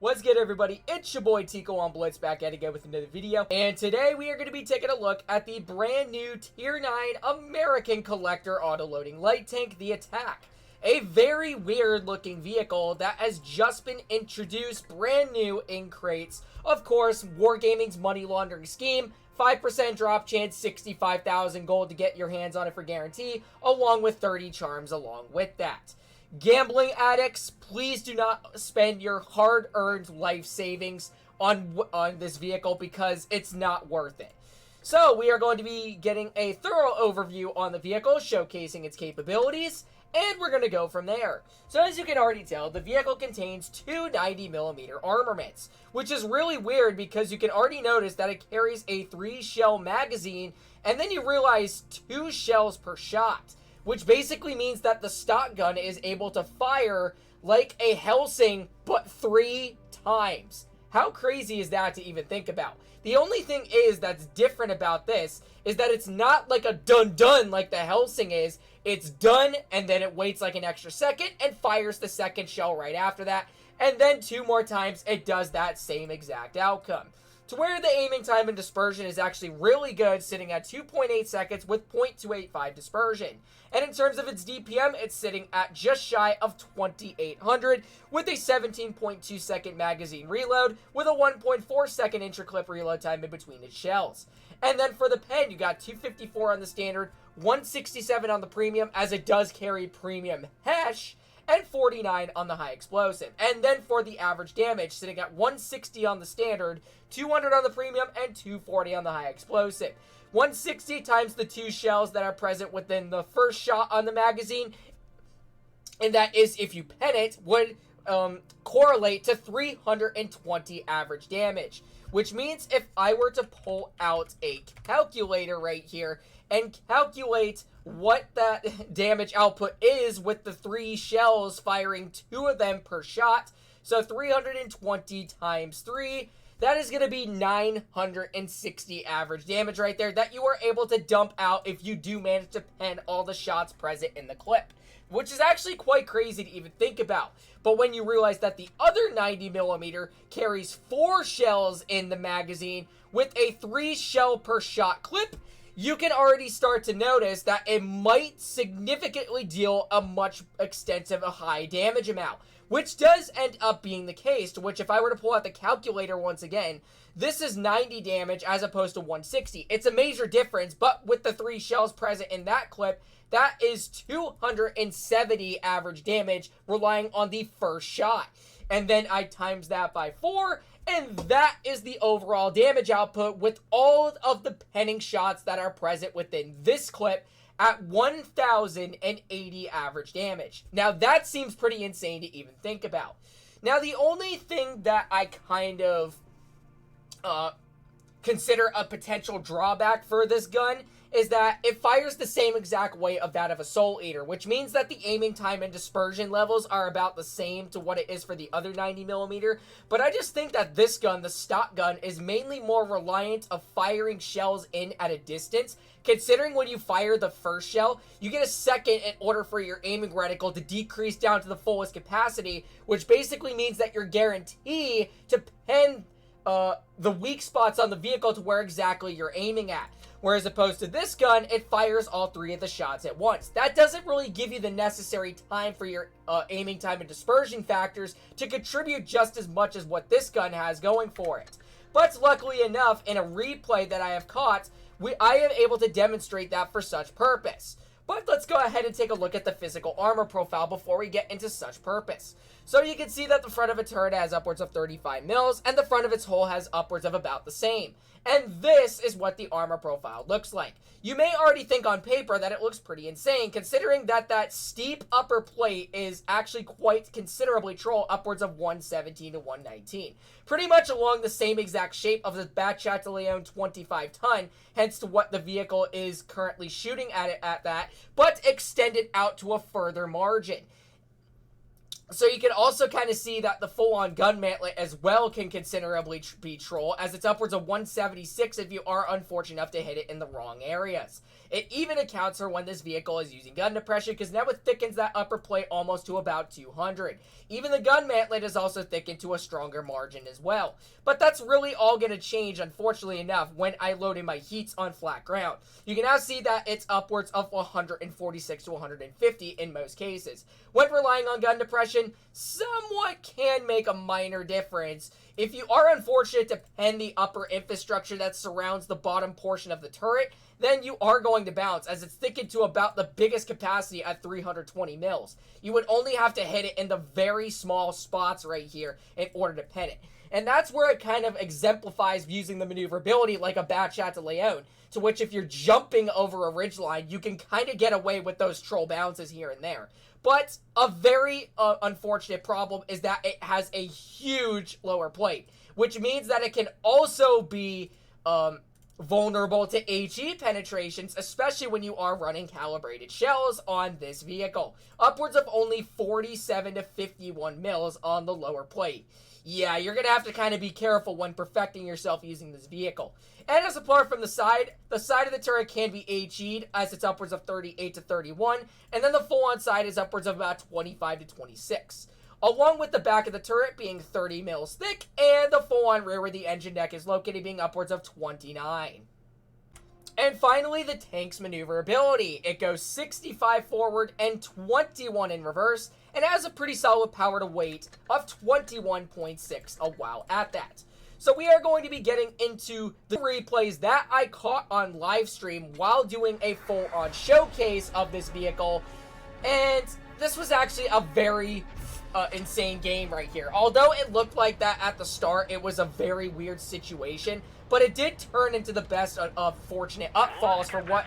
What's good, everybody? It's your boy Tico on Blitz, back at it again with another video. And today we are going to be taking a look at the brand new Tier 9 American Collector Autoloading Light Tank, the ATAC. A very weird looking vehicle that has just been introduced brand new in crates. Of course, Wargaming's money laundering scheme. 5% drop chance, 65,000 gold to get your hands on it for guarantee, along with 30 charms along with that. Gambling addicts, please do not spend your hard-earned life savings on this vehicle because it's not worth it. So we are going to be getting a thorough overview on the vehicle, showcasing its capabilities, and we're going to go from there. So as you can already tell, the vehicle contains two 90mm armaments, which is really weird because you can already notice that it carries a 3-shell magazine, and then you realize 2 shells per shot, which basically means that the stock gun is able to fire like a Helsing, but 3 times. How crazy is that to even think about? The only thing that's different about this is that it's not like a dun-dun like the Helsing is. It's done, and then it waits like an extra second and fires the second shell right after that. And then 2 more times, it does that same exact outcome. To where the aiming time and dispersion is actually really good, sitting at 2.8 seconds with 0.285 dispersion. And in terms of its DPM, it's sitting at just shy of 2,800 with a 17.2 second magazine reload with a 1.4 second intra-clip reload time in between its shells. And then for the pen, you got 254 on the standard, 167 on the premium, as it does carry premium hash, and 49 on the high explosive. And then for the average damage, sitting at 160 on the standard, 200 on the premium, and 240 on the high explosive. 160 times the 2 shells that are present within the first shot on the magazine, and that is, if you pen it, would correlate to 320 average damage. Which means if I were to pull out a calculator right here and calculate what that damage output is with the 3 shells firing 2 of them per shot, so 320 times 3, that is going to be 960 average damage right there that you are able to dump out if you do manage to pen all the shots present in the clip, which is actually quite crazy to even think about. But when you realize that the other 90mm carries 4 shells in the magazine with a 3 shell per shot clip, you can already start to notice that it might significantly deal a much extensive, a high damage amount, which does end up being the case, which if I were to pull out the calculator once again, this is 90 damage as opposed to 160. It's a major difference, but with the 3 shells present in that clip, that is 270 average damage relying on the first shot. And then I times that by 4, and that is the overall damage output with all of the penning shots that are present within this clip at 1,080 average damage. Now that seems pretty insane to even think about. Now the only thing that I kind of consider a potential drawback for this gun is that it fires the same exact way of that of a Soul Eater, which means that the aiming time and dispersion levels are about the same to what it is for the other 90mm, but I just think that this gun, the stock gun, is mainly more reliant of firing shells in at a distance, considering when you fire the first shell, you get a second in order for your aiming reticle to decrease down to the fullest capacity, which basically means that you're guaranteed to pen the weak spots on the vehicle to where exactly you're aiming at. Whereas opposed to this gun, it fires all 3 of the shots at once. That doesn't really give you the necessary time for your aiming time and dispersion factors to contribute just as much as what this gun has going for it. But luckily enough, in a replay that I have caught, I am able to demonstrate that for such purpose. But let's go ahead and take a look at the physical armor profile before we get into such purpose. So you can see that the front of its turret has upwards of 35 mils, and the front of its hull has upwards of about the same. And this is what the armor profile looks like. You may already think on paper that it looks pretty insane, considering that that steep upper plate is actually quite considerably troll, upwards of 117 to 119. Pretty much along the same exact shape of the Bat-Chatillon 25-ton, hence to what the vehicle is currently shooting at it at that, but extended out to a further margin. So you can also kind of see that the full-on gun mantlet as well can considerably be troll, as it's upwards of 176 if you are unfortunate enough to hit it in the wrong areas. It even accounts for when this vehicle is using gun depression, because now it thickens that upper plate almost to about 200. Even the gun mantlet is also thickened to a stronger margin as well. But that's really all going to change, unfortunately enough, when I load in my heats on flat ground. You can now see that it's upwards of 146 to 150 in most cases. When relying on gun depression, somewhat can make a minor difference. If you are unfortunate to pen the upper infrastructure that surrounds the bottom portion of the turret, then you are going to bounce, as it's thickened to about the biggest capacity at 320 mils. You would only have to hit it in the very small spots right here in order to pen it. And that's where it kind of exemplifies using the maneuverability like a bad shot to Leon, to which if you're jumping over a ridgeline, you can kind of get away with those troll bounces here and there. But a very unfortunate problem is that it has a huge lower plate, which means that it can also be vulnerable to HE penetrations, especially when you are running calibrated shells on this vehicle. Upwards of only 47 to 51 mils on the lower plate. Yeah, you're going to have to kind of be careful when perfecting yourself using this vehicle. And as apart from the side of the turret can be HE'd, as it's upwards of 38 to 31, and then the full-on side is upwards of about 25 to 26. Along with the back of the turret being 30 mils thick, and the full-on rear where the engine deck is located being upwards of 29. And finally, the tank's maneuverability. It goes 65 forward and 21 in reverse, and has a pretty solid power to weight of 21.6 while at that. So we are going to be getting into the replays that I caught on live stream while doing a full-on showcase of this vehicle, and this was actually a very insane game right here. Although it looked like that at the start, it was a very weird situation, but it did turn into the best of fortunate upfalls for what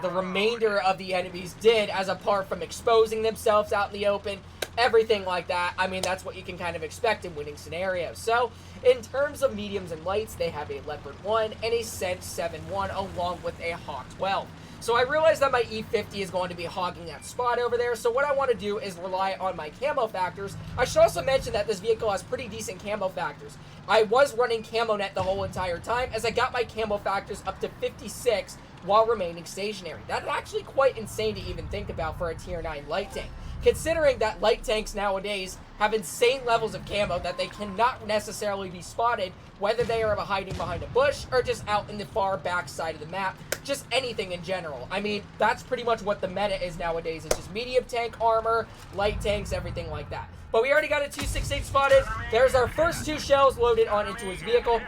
the remainder of the enemies did, as apart from exposing themselves out in the open, everything like that. I mean, that's what you can kind of expect in winning scenarios. So, in terms of mediums and lights, they have a Leopard 1 and a Sense 7-1 along with a Hawk 12. So I realize that my E50 is going to be hogging that spot over there, so what I want to do is rely on my camo factors. I should also mention that this vehicle has pretty decent camo factors. I was running camo net the whole entire time, as I got my camo factors up to 56 while remaining stationary. That's actually quite insane to even think about for a tier 9 light tank, considering that light tanks nowadays have insane levels of camo that they cannot necessarily be spotted, whether they are hiding behind a bush or just out in the far back side of the map, just anything in general. I mean, that's pretty much what the meta is nowadays. It's just medium tank armor, light tanks, everything like that. But we already got a 268 spotted. There's our first 2 shells loaded on into his vehicle.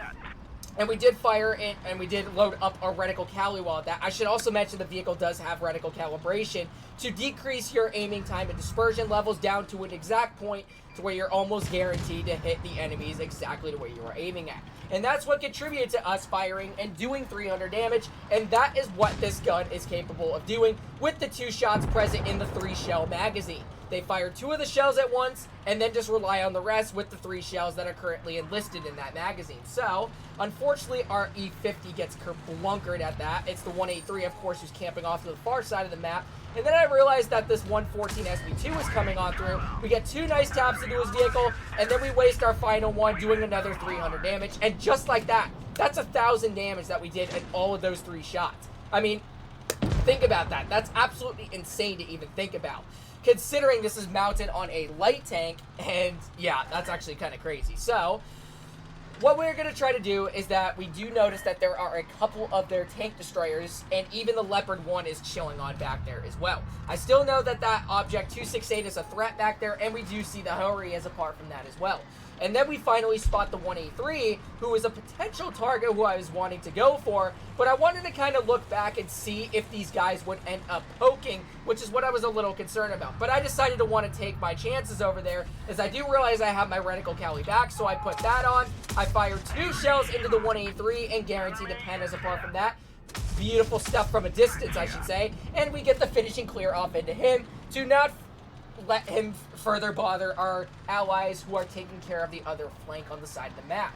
And we did fire it, and we did load up our reticle cali while at that. I should also mention the vehicle does have reticle calibration to decrease your aiming time and dispersion levels down to an exact point to where you're almost guaranteed to hit the enemies exactly the way you are aiming at. And that's what contributed to us firing and doing 300 damage, and that is what this gun is capable of doing with the 2 shots present in the 3 shell magazine. They fire 2 of the shells at once, and then just rely on the rest with the 3 shells that are currently enlisted in that magazine. So, unfortunately, our E50 gets blunkered at that. It's the 183, of course, who's camping off to the far side of the map. And then I realized that this 114 SB2 is coming on through. We get 2 nice taps into his vehicle, and then we waste our final one doing another 300 damage. And just like that, that's 1,000 damage that we did in all of those 3 shots. I mean, think about that. That's absolutely insane to even think about, considering this is mounted on a light tank, and yeah, that's actually kind of crazy. So, what we're going to try to do is that we do notice that there are a couple of their tank destroyers, and even the Leopard 1 is chilling on back there as well. I still know that that Object 268 is a threat back there, and we do see the Hori as apart from that as well. And then we finally spot the 183, who is a potential target who I was wanting to go for, but I wanted to kind of look back and see if these guys would end up poking, which is what I was a little concerned about. But I decided to want to take my chances over there, as I do realize I have my reticle cali back, so I put that on. I fired 2 shells into the 183 and guaranteed a pen as apart from that. Beautiful stuff from a distance, I should say. And we get the finishing clear off into him to not let him further bother our allies who are taking care of the other flank on the side of the map.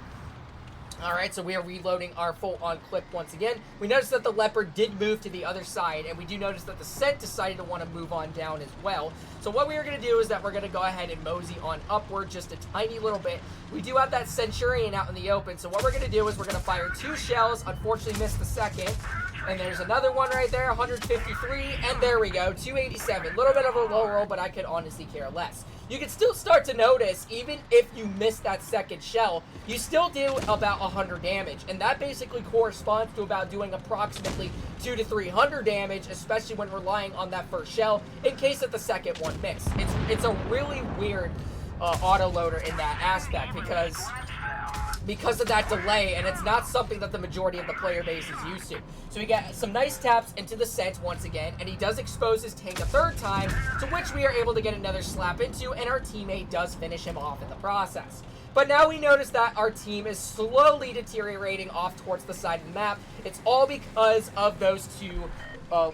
Alright, so we are reloading our full-on clip once again. We noticed that the Leopard did move to the other side, and we do notice that the Scent decided to want to move on down as well. So what we are going to do is that we're going to go ahead and mosey on upward just a tiny little bit. We do have that Centurion out in the open, so what we're going to do is we're going to fire 2 shells. Unfortunately, missed the second. And there's another one right there, 153, and there we go, 287. A little bit of a low roll, but I could honestly care less. You can still start to notice, even if you miss that second shell, you still do about 100 damage. And that basically corresponds to about doing approximately 200 to 300 damage, especially when relying on that first shell, in case that the second one missed. It's a really weird autoloader in that aspect, because of that delay, and it's not something that the majority of the player base is used to. So we get some nice taps into the Scent once again, and he does expose his tank a third time, to which we are able to get another slap into, and our teammate does finish him off in the process. But now we notice that our team is slowly deteriorating off towards the side of the map. It's all because of those two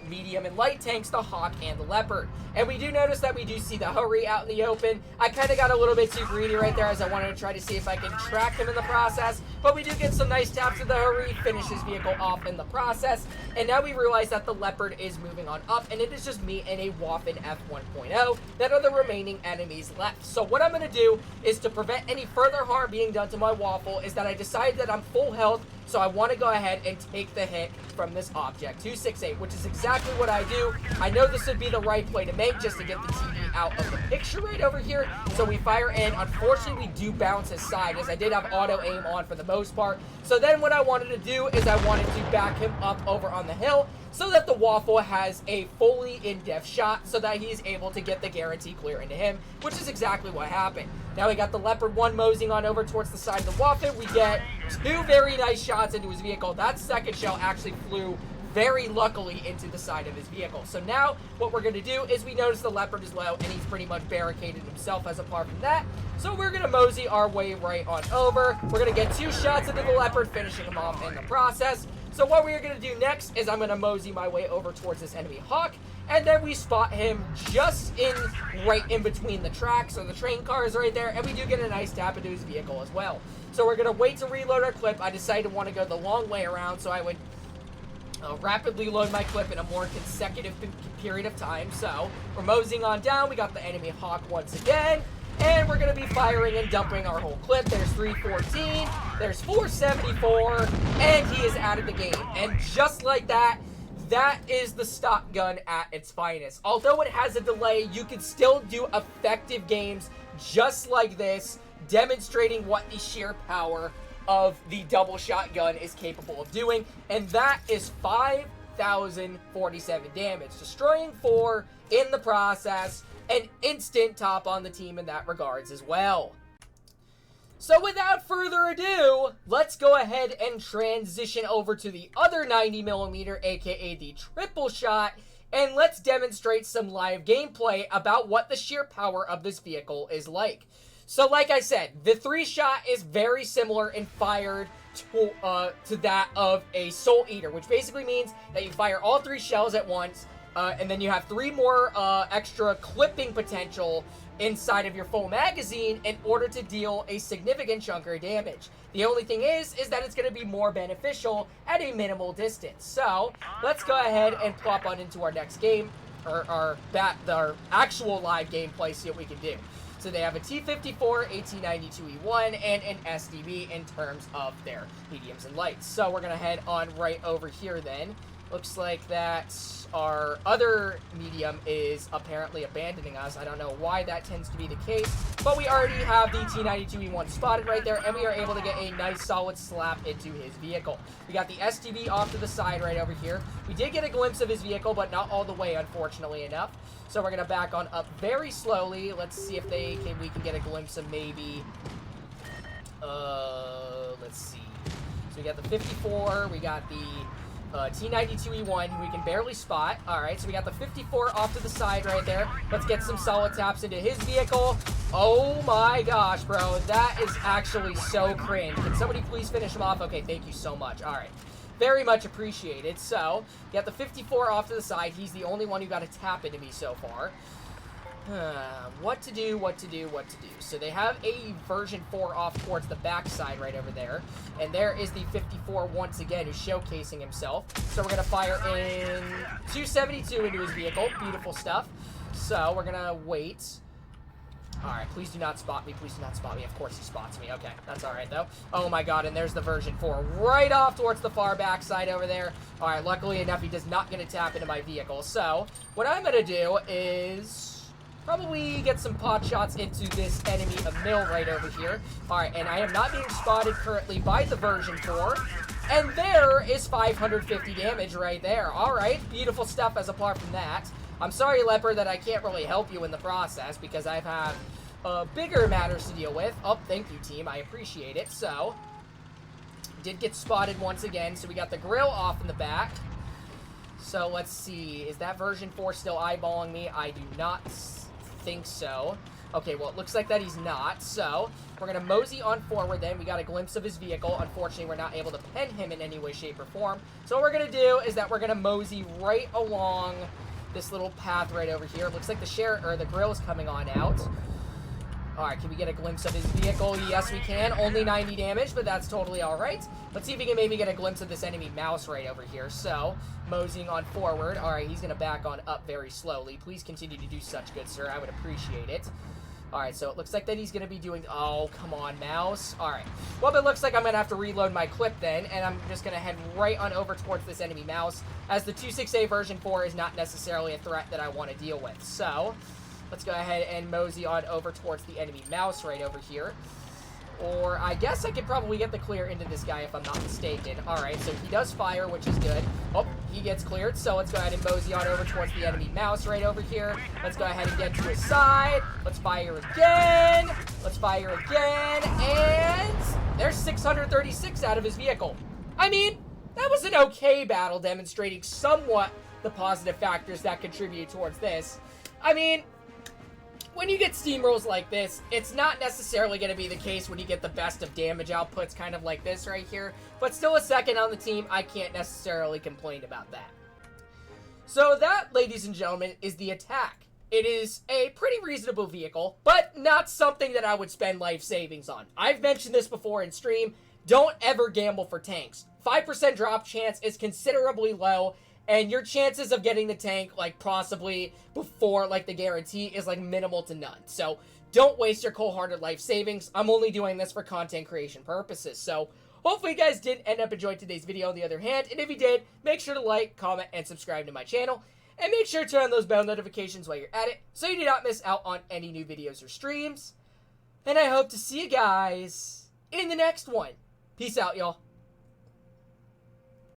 medium and light tanks, the Hawk and the Leopard. And we do notice that we do see the Hurry out in the open. I kind of got a little bit too greedy right there, as I wanted to try to see if I can track him in the process. But we do get some nice taps of the Hurry, finish his vehicle off in the process. And now we realize that the Leopard is moving on up, and it is just me and a Waffen F1.0 that are the remaining enemies left. So what I'm going to do is, to prevent any further harm being done to my Waffle, is that I decided that I'm full health, so I want to go ahead and take the hit from this object, 268, which is exactly what I do. I know this would be the right play to make, just to get the TV out of the picture right over here. So we fire in. Unfortunately, we do bounce aside, as I did have auto aim on for the most part. So then what I wanted to do is I wanted to back him up over on the hill, so that the Waffle has a fully in-depth shot, so that he's able to get the guarantee clear into him, which is exactly what happened. Now we got the Leopard 1 moseying on over towards the side of the Waffen. We get 2 very nice shots into his vehicle. That second shell actually flew very luckily into the side of his vehicle. So now what we're going to do is, we notice the Leopard is low, and he's pretty much barricaded himself as apart from that. So we're going to mosey our way right on over. We're going to get 2 shots into the Leopard, finishing him off in the process. So what we are going to do next is I'm going to mosey my way over towards this enemy Hawk, and then we spot him just right in between the tracks, so the train car is right there, and we do get a nice tap into his vehicle as well. So we're going to wait to reload our clip. I decided to want to go the long way around, so I would rapidly load my clip in a more consecutive period of time. So we're moseying on down. We got the enemy Hawk once again, and we're going to be firing and dumping our whole clip. There's 314, there's 474, and he is out of the game. And just like that, that is the stock gun at its finest. Although it has a delay, you can still do effective games just like this, demonstrating what the sheer power of the double shotgun is capable of doing. And that is 5,047 damage, destroying 4 in the process. An instant top on the team in that regards as well. So without further ado, let's go ahead and transition over to the other 90mm, aka the triple shot, and let's demonstrate some live gameplay about what the sheer power of this vehicle is like. So like I said, the 3-shot is very similar and fired to that of a Soul Eater, which basically means that you fire all 3 shells at once, and then you have 3 more extra clipping potential inside of your full magazine in order to deal a significant chunk of damage. The only thing is that it's going to be more beneficial at a minimal distance. So let's go ahead and plop on into our next game, or our actual live gameplay, see what we can do. So they have a T-54, AT-92E1, and an SDB in terms of their mediums and lights. So we're going to head on right over here then. Looks like that our other medium is apparently abandoning us. I don't know why that tends to be the case, but we already have the T-92E1 spotted right there, and we are able to get a nice solid slap into his vehicle. We got the SDB off to the side right over here. We did get a glimpse of his vehicle, but not all the way, unfortunately enough. So we're going to back on up very slowly. Let's see if we can get a glimpse of maybe, let's see. So we got the 54, we got the T-92E1, who we can barely spot. Alright, so we got the 54 off to the side right there. Let's get some solid taps into his vehicle. Oh my gosh, bro. That is actually so cringe. Can somebody please finish him off? Okay, thank you so much. Alright. Very much appreciated. So, we got the 54 off to the side. He's the only one who got a tap into me so far. What to do. So they have a version 4 off towards the backside right over there. And there is the 54 once again who's showcasing himself. So we're going to fire in 272 into his vehicle. Beautiful stuff. So we're going to wait. Alright, please do not spot me. Please do not spot me. Of course he spots me. Okay, that's alright, though. Oh, my God, and there's the version 4 right off towards the far backside over there. Alright, luckily enough, he does not get to tap into my vehicle. So, what I'm going to do is probably get some pot shots into this enemy, a mill right over here. Alright, and I am not being spotted currently by the version 4. And there is 550 damage right there. Alright, beautiful stuff as apart from that. I'm sorry, Leopard, that I can't really help you in the process because I've had bigger matters to deal with. Oh, thank you, team. I appreciate it. So, did get spotted once again. So, we got the grill off in the back. So, let's see. Is that version 4 still eyeballing me? I do not think so. Okay, well, it looks like that he's not. So, we're going to mosey on forward then. We got a glimpse of his vehicle. Unfortunately, we're not able to pin him in any way, shape, or form. So, what we're going to do is that we're going to mosey right along this little path right over here. It looks like the grill is coming on out. Alright, can we get a glimpse of his vehicle? Yes, we can. Only 90 damage, but that's totally alright. Let's see if we can maybe get a glimpse of this enemy mouse right over here. So, moseying on forward. Alright, he's going to back on up very slowly. Please continue to do such good, sir. I would appreciate it. Alright, so it looks like that he's going to be doing... Oh, come on, mouse. Alright. Well, it looks like I'm going to have to reload my clip then, and I'm just going to head right on over towards this enemy mouse, as the 26A version 4 is not necessarily a threat that I want to deal with. So, let's go ahead and mosey on over towards the enemy mouse right over here. Or, I guess I could probably get the clear into this guy if I'm not mistaken. Alright, so he does fire, which is good. Oh, he gets cleared, so let's go ahead and mosey on over towards the enemy mouse right over here. Let's go ahead and get to his side. Let's fire again. Let's fire again. And there's 636 out of his vehicle. I mean, that was an okay battle demonstrating somewhat the positive factors that contribute towards this. I mean, when you get steamrolls like this, it's not necessarily going to be the case when you get the best of damage outputs kind of like this right here. But still a second on the team, I can't necessarily complain about that. So that, ladies and gentlemen, is the ATAC. It is a pretty reasonable vehicle, but not something that I would spend life savings on. I've mentioned this before in stream. Don't ever gamble for tanks. 5% drop chance is considerably low. And your chances of getting the tank, like, possibly before, like, the guarantee is, like, minimal to none. So, don't waste your cold-hearted life savings. I'm only doing this for content creation purposes. So, hopefully you guys did end up enjoying today's video on the other hand. And if you did, make sure to like, comment, and subscribe to my channel. And make sure to turn on those bell notifications while you're at it, so you do not miss out on any new videos or streams. And I hope to see you guys in the next one. Peace out, y'all.